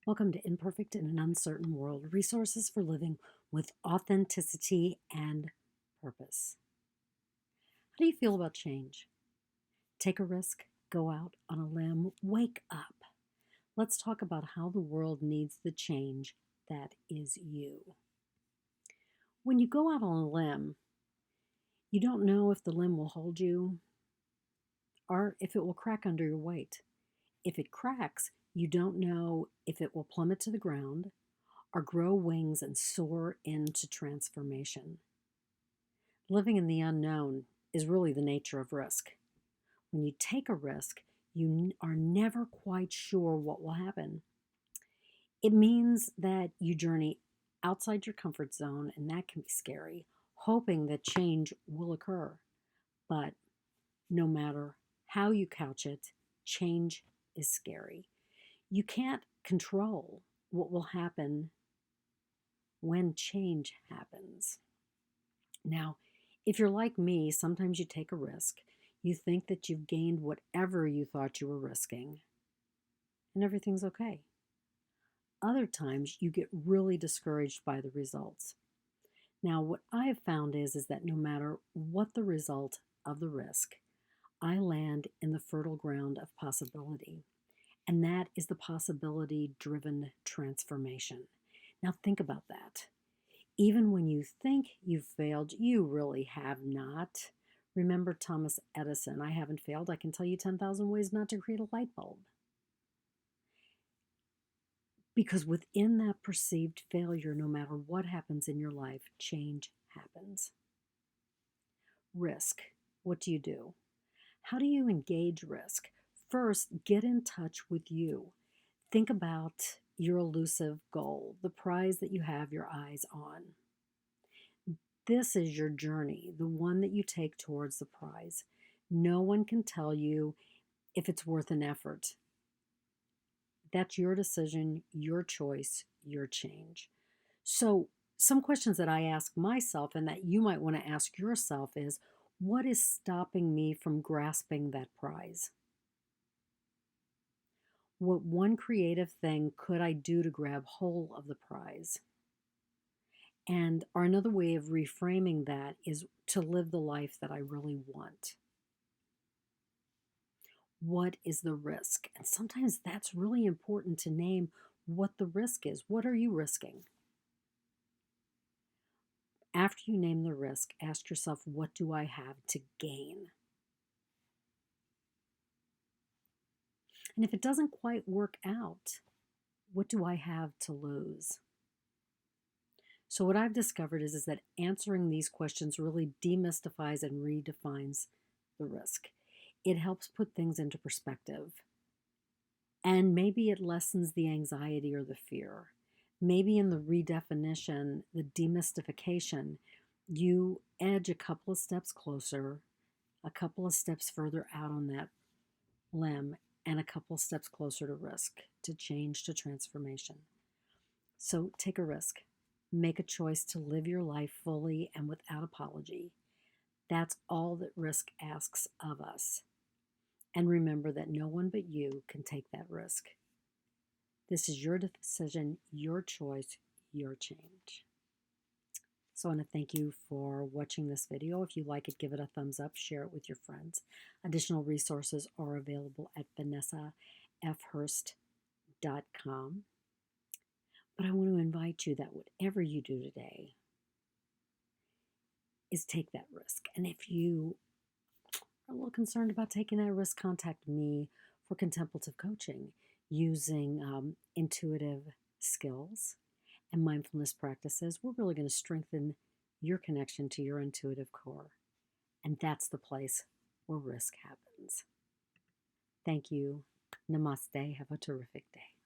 Welcome to Imperfect in an Uncertain World, resources for living with authenticity and purpose. How do you feel about change? Take a risk, go out on a limb, wake up. Let's talk about how the world needs the change that is you. When you go out on a limb, you don't know if the limb will hold you or if it will crack under your weight. If it cracks, you don't know if it will plummet to the ground or grow wings and soar into transformation. Living in the unknown is really the nature of risk. When you take a risk, you are never quite sure what will happen. It means that you journey outside your comfort zone, and that can be scary, hoping that change will occur. But no matter how you couch it, change is scary. You can't control what will happen when change happens. Now, if you're like me, sometimes you take a risk. You think that you've gained whatever you thought you were risking, and everything's okay. Other times, you get really discouraged by the results. Now, what I have found is that no matter what the result of the risk, I land in the fertile ground of possibility. And that is the possibility-driven transformation. Now think about that. Even when you think you've failed, you really have not. Remember Thomas Edison, I haven't failed. I can tell you 10,000 ways not to create a light bulb. Because within that perceived failure, no matter what happens in your life, change happens. Risk. What do? How do you engage risk? First, get in touch with you. Think about your elusive goal, the prize that you have your eyes on. This is your journey, the one that you take towards the prize. No one can tell you if it's worth an effort. That's your decision, your choice, your change. So, some questions that I ask myself and that you might want to ask yourself is, what is stopping me from grasping that prize? What one creative thing could I do to grab hold of the prize? Or another way of reframing that is to live the life that I really want. What is the risk? And sometimes that's really important to name what the risk is. What are you risking? After you name the risk, ask yourself, what do I have to gain? And if it doesn't quite work out, what do I have to lose? So what I've discovered is that answering these questions really demystifies and redefines the risk. It helps put things into perspective. And maybe it lessens the anxiety or the fear. Maybe in the redefinition, the demystification, you edge a couple of steps closer, a couple of steps further out on that limb, and a couple of steps closer to risk, to change, to transformation. So take a risk. Make a choice to live your life fully and without apology. That's all that risk asks of us. And remember that no one but you can take that risk. This is your decision, your choice, your change. So I want to thank you for watching this video. If you like it, give it a thumbs up, share it with your friends. Additional resources are available at vanessafhurst.com. But I want to invite you that whatever you do today is take that risk. And if you are a little concerned about taking that risk, contact me for contemplative coaching using intuitive skills and mindfulness practices. We're really going to strengthen your connection to your intuitive core. And that's the place where risk happens. Thank you. Namaste. Have a terrific day.